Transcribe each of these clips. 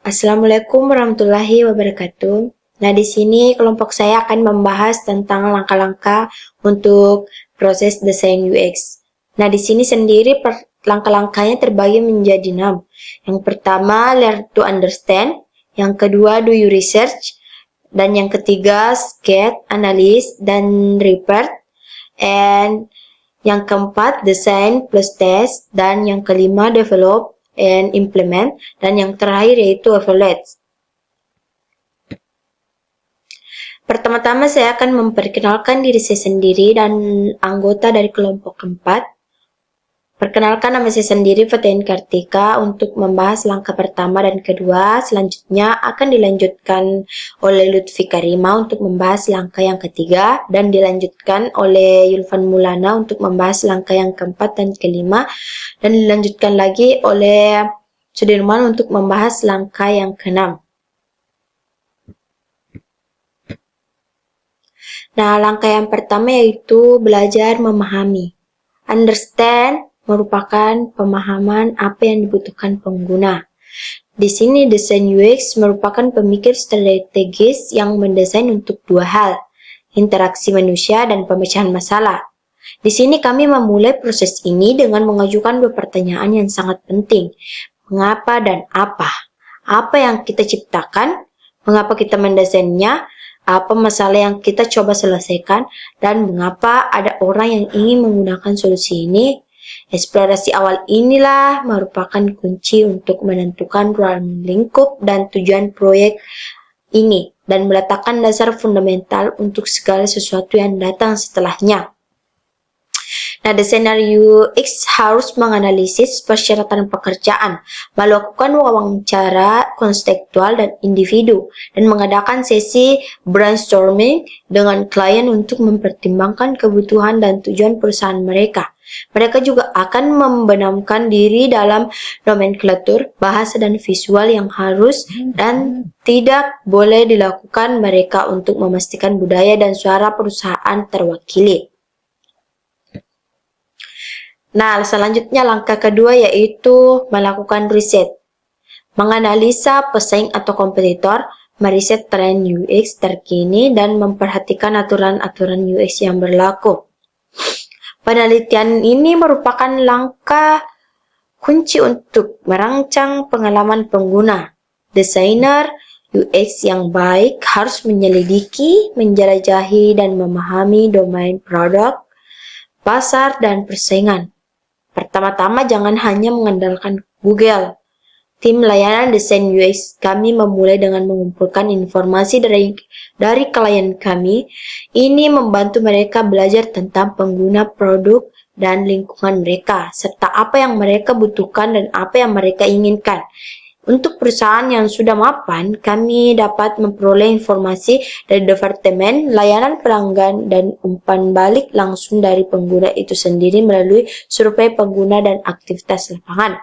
Assalamualaikum warahmatullahi wabarakatuh. Nah, di sini kelompok saya akan membahas tentang langkah-langkah untuk proses desain UX. Nah, di sini sendiri langkah-langkahnya terbagi menjadi 6. Yang pertama, learn to understand. Yang kedua, do your research. Dan yang ketiga, sketch, analyze, dan report. And yang keempat, design plus test. Dan yang kelima, develop and implement. Dan yang terakhir yaitu evaluate. Pertama-tama saya akan memperkenalkan diri saya sendiri dan anggota dari kelompok keempat. Perkenalkan, nama saya sendiri Fatin Kartika untuk membahas langkah pertama dan kedua. Selanjutnya akan dilanjutkan oleh Lutfi Karima untuk membahas langkah yang ketiga dan dilanjutkan oleh Yulfan Mulana untuk membahas langkah yang keempat dan kelima dan dilanjutkan lagi oleh Sudirman untuk membahas langkah yang keenam. Nah, langkah yang pertama yaitu belajar memahami. Understand merupakan pemahaman apa yang dibutuhkan pengguna. Di sini desain UX merupakan pemikir strategis yang mendesain untuk dua hal, interaksi manusia dan pemecahan masalah. Di sini kami memulai proses ini dengan mengajukan dua pertanyaan yang sangat penting. Mengapa dan apa? Apa yang kita ciptakan? Mengapa kita mendesainnya? Apa masalah yang kita coba selesaikan? Dan mengapa ada orang yang ingin menggunakan solusi ini? Eksplorasi awal inilah merupakan kunci untuk menentukan ruang lingkup dan tujuan proyek ini dan meletakkan dasar fundamental untuk segala sesuatu yang datang setelahnya. Nah, desainer UX harus menganalisis persyaratan pekerjaan, melakukan wawancara konseptual dan individu, dan mengadakan sesi brainstorming dengan klien untuk mempertimbangkan kebutuhan dan tujuan perusahaan mereka. Mereka juga akan membenamkan diri dalam nomenklatur, bahasa, dan visual yang harus dan tidak boleh dilakukan mereka untuk memastikan budaya dan suara perusahaan terwakili. Nah, selanjutnya langkah kedua yaitu melakukan riset. Menganalisa pesaing atau kompetitor, meriset tren UX terkini, dan memperhatikan aturan-aturan UX yang berlaku. Penelitian ini merupakan langkah kunci untuk merancang pengalaman pengguna. Desainer UX yang baik harus menyelidiki, menjelajahi, dan memahami domain produk, pasar, dan persaingan. Pertama-tama jangan hanya mengandalkan Google. Tim layanan desain UX kami memulai dengan mengumpulkan informasi dari klien kami. Ini membantu mereka belajar tentang pengguna produk dan lingkungan mereka, serta apa yang mereka butuhkan dan apa yang mereka inginkan. Untuk perusahaan yang sudah mapan, kami dapat memperoleh informasi dari departemen layanan pelanggan dan umpan balik langsung dari pengguna itu sendiri melalui survei pengguna dan aktivitas lapangan.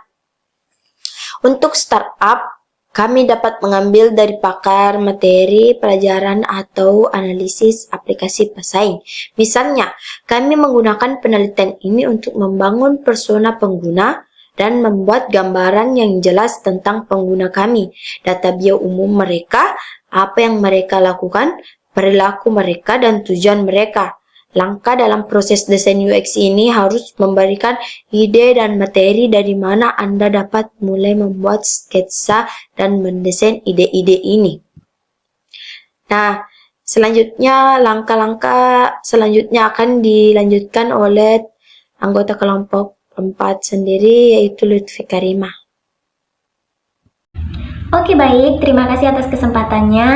Untuk startup, kami dapat mengambil dari pakar materi, pelajaran, atau analisis aplikasi pesaing. Misalnya, kami menggunakan penelitian ini untuk membangun persona pengguna dan membuat gambaran yang jelas tentang pengguna kami, data bio umum mereka, apa yang mereka lakukan, perilaku mereka, dan tujuan mereka. Langkah dalam proses desain UX ini harus memberikan ide dan materi dari mana Anda dapat mulai membuat sketsa dan mendesain ide-ide ini. Nah, selanjutnya langkah-langkah selanjutnya akan dilanjutkan oleh anggota kelompok 4 sendiri yaitu Lutfi Karima. Oke, baik, terima kasih atas kesempatannya.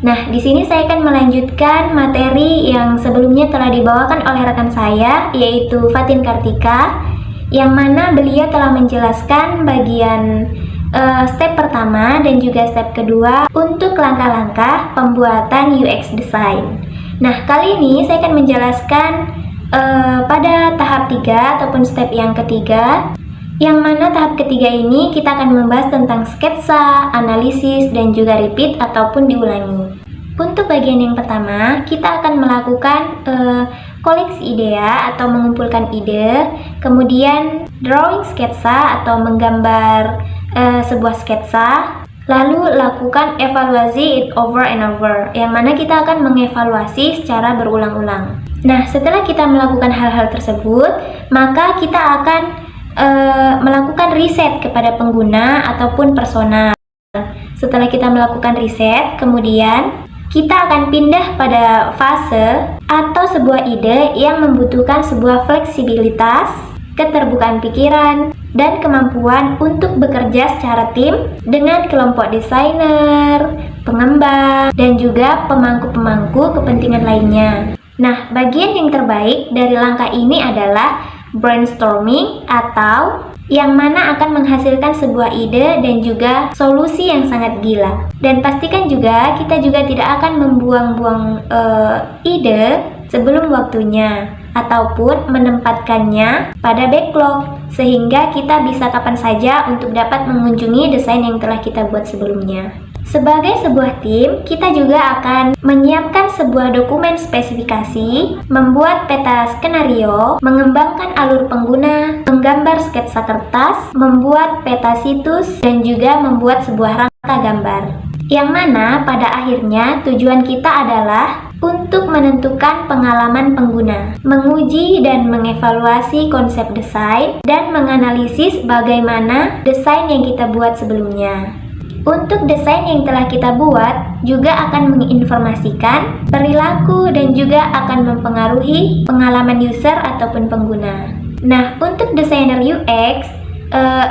Nah, di sini saya akan melanjutkan materi yang sebelumnya telah dibawakan oleh rekan saya, yaitu Fatin Kartika, yang mana beliau telah menjelaskan bagian step pertama dan juga step kedua untuk langkah-langkah pembuatan UX design. Nah, kali ini saya akan menjelaskan pada tahap 3 ataupun step yang ketiga, yang mana tahap ketiga ini kita akan membahas tentang sketsa, analisis, dan juga repeat ataupun diulangi. Untuk bagian yang pertama, kita akan melakukan koleksi ide atau mengumpulkan ide, kemudian drawing sketsa atau menggambar sebuah sketsa, Lalu lakukan evaluasi it over and over, yang mana kita akan mengevaluasi secara berulang-ulang. Nah, setelah kita melakukan hal-hal tersebut, maka kita akan melakukan riset kepada pengguna ataupun persona. Setelah kita melakukan riset, kemudian kita akan pindah pada fase atau sebuah ide yang membutuhkan sebuah fleksibilitas, keterbukaan pikiran, dan kemampuan untuk bekerja secara tim dengan kelompok desainer, pengembang, dan juga pemangku-pemangku kepentingan lainnya. Nah, bagian yang terbaik dari langkah ini adalah brainstorming, atau yang mana akan menghasilkan sebuah ide dan juga solusi yang sangat gila. Dan pastikan juga kita juga tidak akan membuang-buang ide sebelum waktunya, ataupun menempatkannya pada backlog, sehingga kita bisa kapan saja untuk dapat mengunjungi desain yang telah kita buat sebelumnya. Sebagai sebuah tim, kita juga akan menyiapkan sebuah dokumen spesifikasi, membuat peta skenario, mengembangkan alur pengguna, menggambar sketsa kertas, membuat peta situs, dan juga membuat sebuah rangka gambar. Yang mana pada akhirnya tujuan kita adalah untuk menentukan pengalaman pengguna, menguji dan mengevaluasi konsep desain, dan menganalisis bagaimana desain yang kita buat sebelumnya. Untuk desain yang telah kita buat juga akan menginformasikan perilaku dan juga akan mempengaruhi pengalaman user ataupun pengguna. Nah, untuk desainer UX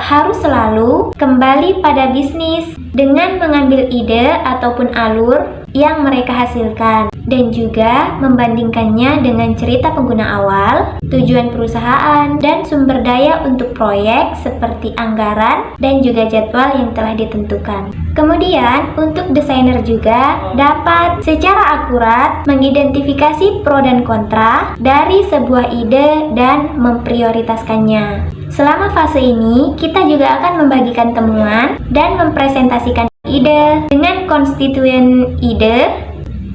harus selalu kembali pada bisnis dengan mengambil ide ataupun alur yang mereka hasilkan, dan juga membandingkannya dengan cerita pengguna awal, tujuan perusahaan, dan sumber daya untuk proyek seperti anggaran dan juga jadwal yang telah ditentukan. Kemudian, untuk desainer juga dapat secara akurat mengidentifikasi pro dan kontra dari sebuah ide dan memprioritaskannya. Selama fase ini, kita juga akan membagikan temuan dan mempresentasikan ide dengan konstituen ide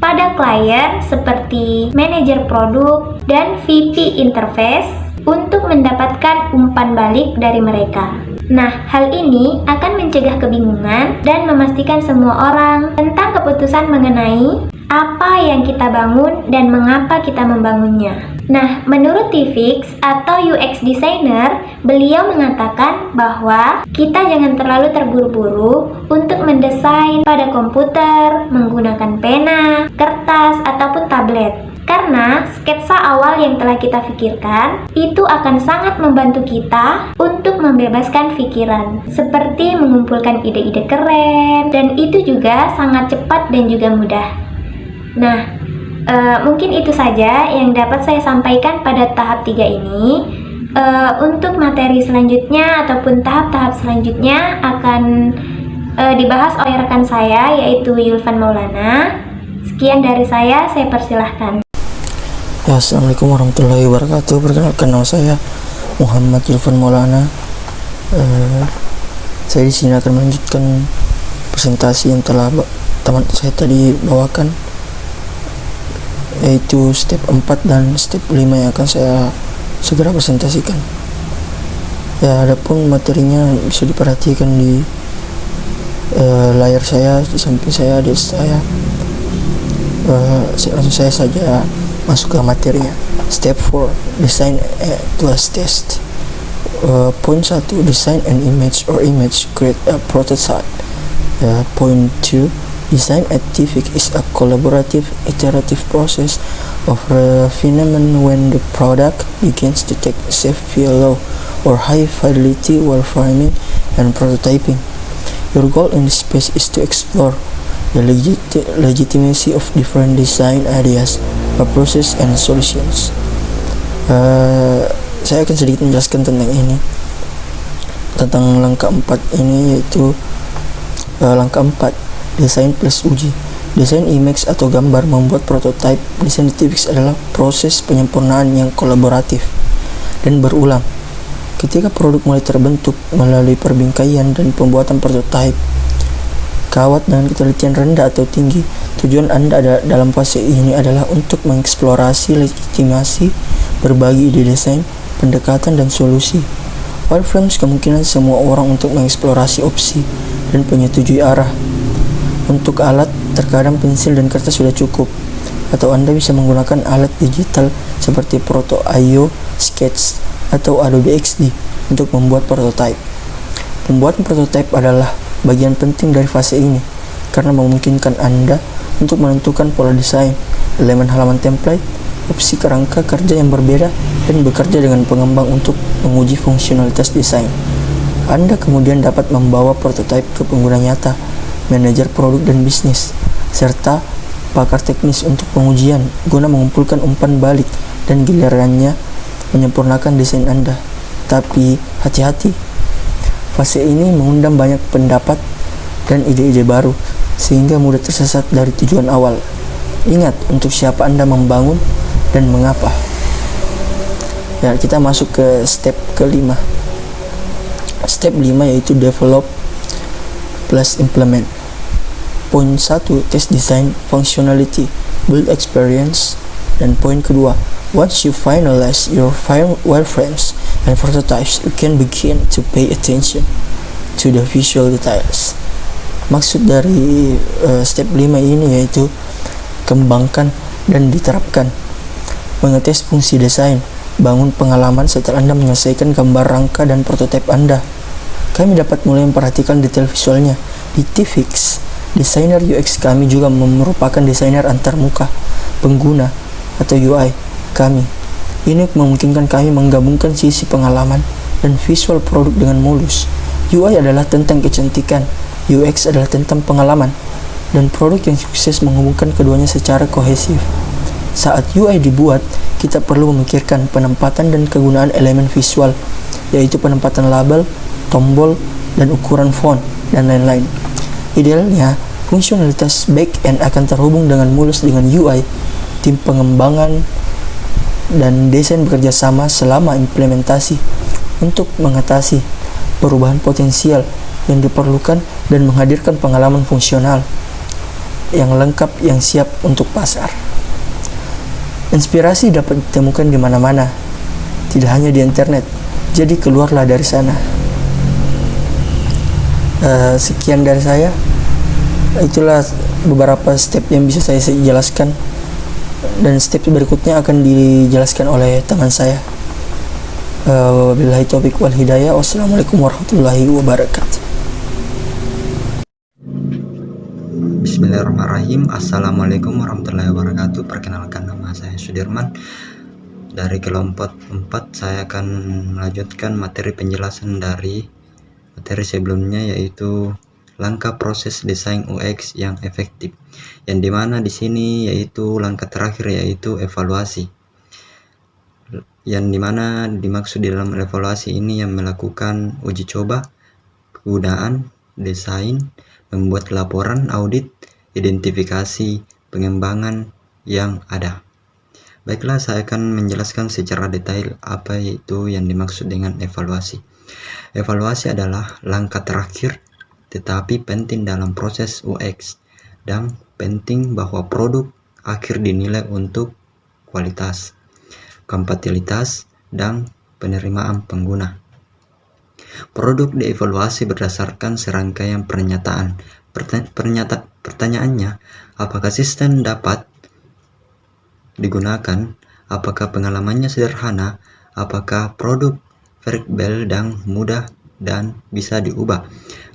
pada klien seperti manajer produk dan VP interface untuk mendapatkan umpan balik dari mereka. Nah, hal ini akan mencegah kebingungan dan memastikan semua orang tentang keputusan mengenai apa yang kita bangun dan mengapa kita membangunnya. Nah, menurut Tivix atau UX designer, beliau mengatakan bahwa kita jangan terlalu terburu-buru untuk mendesain pada komputer, menggunakan pena, kertas, ataupun tablet. Karena sketsa awal yang telah kita pikirkan itu akan sangat membantu kita untuk membebaskan pikiran, seperti mengumpulkan ide-ide keren, dan itu juga sangat cepat dan juga mudah. Nah, mungkin itu saja yang dapat saya sampaikan pada tahap 3 ini. Untuk materi selanjutnya ataupun tahap-tahap selanjutnya akan dibahas oleh rekan saya, yaitu Yulvan Maulana. Sekian dari saya persilahkan. Ya, Assalamualaikum warahmatullahi wabarakatuh. Perkenalkan, nama saya Muhammad Yulvan Maulana. Saya di sini akan melanjutkan presentasi yang telah teman saya tadi bawakan, yaitu step 4 dan step 5 yang akan saya segera presentasikan. Ya, adapun materinya bisa diperhatikan di layar saya, di samping saya, di saya. Langsung saya saja masuk ke materinya. Step 4, design to as test. Point 1, design an image or image, create a prototype. Point 2, design at Tivix is a collaborative, iterative process of refinement when the product begins to take safety low or high fidelity while framing and prototyping. Your goal in this space is to explore the legitimacy of different design ideas, process, and solutions. Saya akan sedikit menjelaskan tentang ini, tentang langkah 4 ini, yaitu langkah 4, desain plus uji. Desain image atau gambar membuat prototipe. Desain Tivix adalah proses penyempurnaan yang kolaboratif dan berulang. Ketika produk mulai terbentuk melalui perbingkaian dan pembuatan prototipe, kawat dengan ketelitian rendah atau tinggi. Tujuan Anda dalam fase ini adalah untuk mengeksplorasi legitimasi, berbagi ide desain, pendekatan, dan solusi. Wireframes kemungkinan semua orang untuk mengeksplorasi opsi dan menyetujui arah. Untuk alat, terkadang pensil dan kertas sudah cukup, atau Anda bisa menggunakan alat digital seperti Proto.io, Sketch, atau Adobe XD untuk membuat prototipe. Pembuatan prototipe adalah bagian penting dari fase ini karena memungkinkan Anda untuk menentukan pola desain, elemen halaman template, opsi kerangka kerja yang berbeda, dan bekerja dengan pengembang untuk menguji fungsionalitas desain. Anda kemudian dapat membawa prototipe ke pengguna nyata, manajer produk dan bisnis, serta pakar teknis untuk pengujian guna mengumpulkan umpan balik dan gilirannya menyempurnakan desain Anda. Tapi hati-hati, fase ini mengundang banyak pendapat dan ide-ide baru sehingga mudah tersesat dari tujuan awal. Ingat untuk siapa Anda membangun dan mengapa. Ya, kita masuk ke step kelima. Step 5 yaitu develop plus implement. Poin 1, test design functionality, build experience. Dan poin kedua, once you finalize your wireframes and prototypes, you can begin to pay attention to the visual details. Maksud dari step 5 ini yaitu kembangkan dan diterapkan, mengetes fungsi desain, bangun pengalaman setelah Anda menyelesaikan gambar rangka dan prototipe Anda. Kami dapat mulai memperhatikan detail visualnya. Di TFX, desainer UX kami juga merupakan desainer antarmuka pengguna atau UI kami. Ini memungkinkan kami menggabungkan sisi pengalaman dan visual produk dengan mulus. UI adalah tentang kecantikan, UX adalah tentang pengalaman, dan produk yang sukses menghubungkan keduanya secara kohesif. Saat UI dibuat, kita perlu memikirkan penempatan dan kegunaan elemen visual, yaitu penempatan label, tombol, dan ukuran font, dan lain-lain. Idealnya, fungsionalitas back-end akan terhubung dengan mulus dengan UI. Tim pengembangan dan desain bekerja sama selama implementasi untuk mengatasi perubahan potensial yang diperlukan dan menghadirkan pengalaman fungsional yang lengkap yang siap untuk pasar. Inspirasi dapat ditemukan di mana-mana, tidak hanya di internet. Jadi keluarlah dari sana. Sekian dari saya. Itulah beberapa step yang bisa saya jelaskan, dan step berikutnya akan dijelaskan oleh teman saya. Wabillahi taufiq wal hidayah. Wassalamualaikum warahmatullahi wabarakatuh. Bismillahirrahmanirrahim. Assalamualaikum warahmatullahi wabarakatuh. Perkenalkan, nama saya Sudirman. Dari kelompok 4 saya akan melanjutkan materi penjelasan dari materi sebelumnya, yaitu langkah proses desain UX yang efektif. Yang dimana di sini yaitu langkah terakhir yaitu evaluasi. Yang dimana dimaksud di dalam evaluasi ini yang melakukan uji coba, penggunaan, desain, membuat laporan audit, identifikasi, pengembangan yang ada. Baiklah, saya akan menjelaskan secara detail apa itu yang dimaksud dengan evaluasi. Evaluasi adalah langkah terakhir tetapi penting dalam proses UX, dan penting bahwa produk akhir dinilai untuk kualitas, kompatibilitas, dan penerimaan pengguna. Produk dievaluasi berdasarkan serangkaian pernyataan. Pertanyaannya, apakah sistem dapat digunakan? Apakah pengalamannya sederhana? Apakah produk fleksibel dan mudah dan bisa diubah?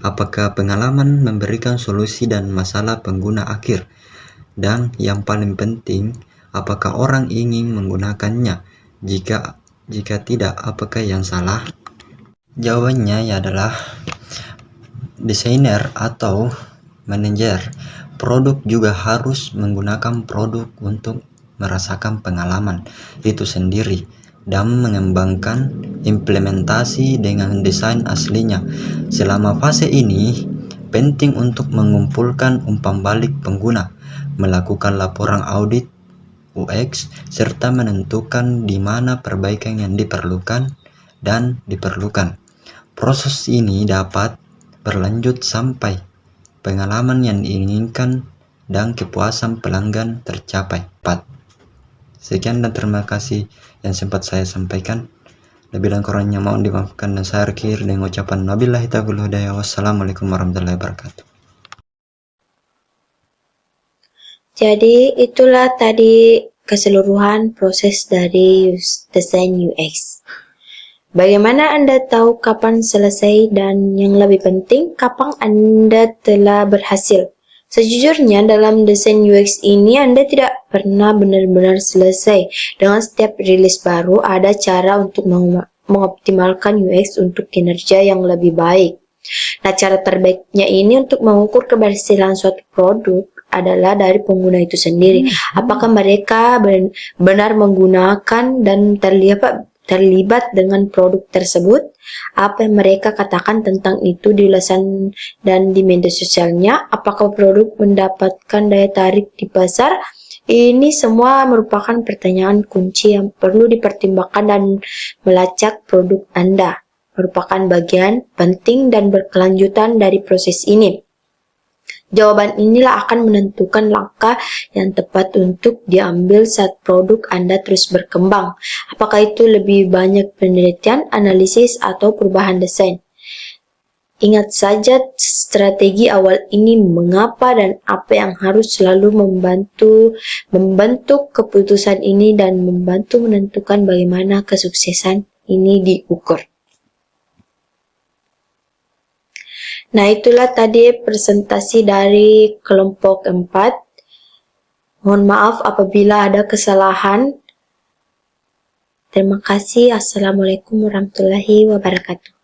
Apakah pengalaman memberikan solusi dan masalah pengguna akhir? Dan yang paling penting, apakah orang ingin menggunakannya? Jika tidak, apakah yang salah? Jawabannya adalah desainer atau manajer produk juga harus menggunakan produk untuk merasakan pengalaman itu sendiri dan mengembangkan implementasi dengan desain aslinya. Selama fase ini, penting untuk mengumpulkan umpan balik pengguna, melakukan laporan audit UX, serta menentukan di mana perbaikan yang diperlukan dan diperlukan. Proses ini dapat berlanjut sampai pengalaman yang diinginkan dan kepuasan pelanggan tercapai. Sekian dan terima kasih yang sempat saya sampaikan. Lebih dan kurangnya mohon dimaafkan, dan saya akhir dengan ucapan wabillahi taufiq wal hidayah. Wassalamualaikum warahmatullahi wabarakatuh. Jadi itulah tadi keseluruhan proses dari desain UX. Bagaimana Anda tahu kapan selesai, dan yang lebih penting, kapan Anda telah berhasil? Sejujurnya, dalam desain UX ini Anda tidak pernah benar-benar selesai. Dengan setiap rilis baru, ada cara untuk mengoptimalkan UX untuk kinerja yang lebih baik. Nah, cara terbaiknya ini untuk mengukur keberhasilan suatu produk adalah dari pengguna itu sendiri. Apakah mereka benar menggunakan dan terlibat dengan produk tersebut? Apa yang mereka katakan tentang itu di ulasan dan di media sosialnya? Apakah produk mendapatkan daya tarik di pasar? Ini semua merupakan pertanyaan kunci yang perlu dipertimbangkan, dan melacak produk Anda merupakan bagian penting dan berkelanjutan dari proses ini. Jawaban inilah akan menentukan langkah yang tepat untuk diambil saat produk Anda terus berkembang. Apakah itu lebih banyak penelitian, analisis, atau perubahan desain? Ingat saja strategi awal ini, mengapa dan apa yang harus selalu membentuk keputusan ini dan membantu menentukan bagaimana kesuksesan ini diukur. Nah, itulah tadi presentasi dari kelompok 4. Mohon maaf apabila ada kesalahan. Terima kasih. Assalamualaikum warahmatullahi wabarakatuh.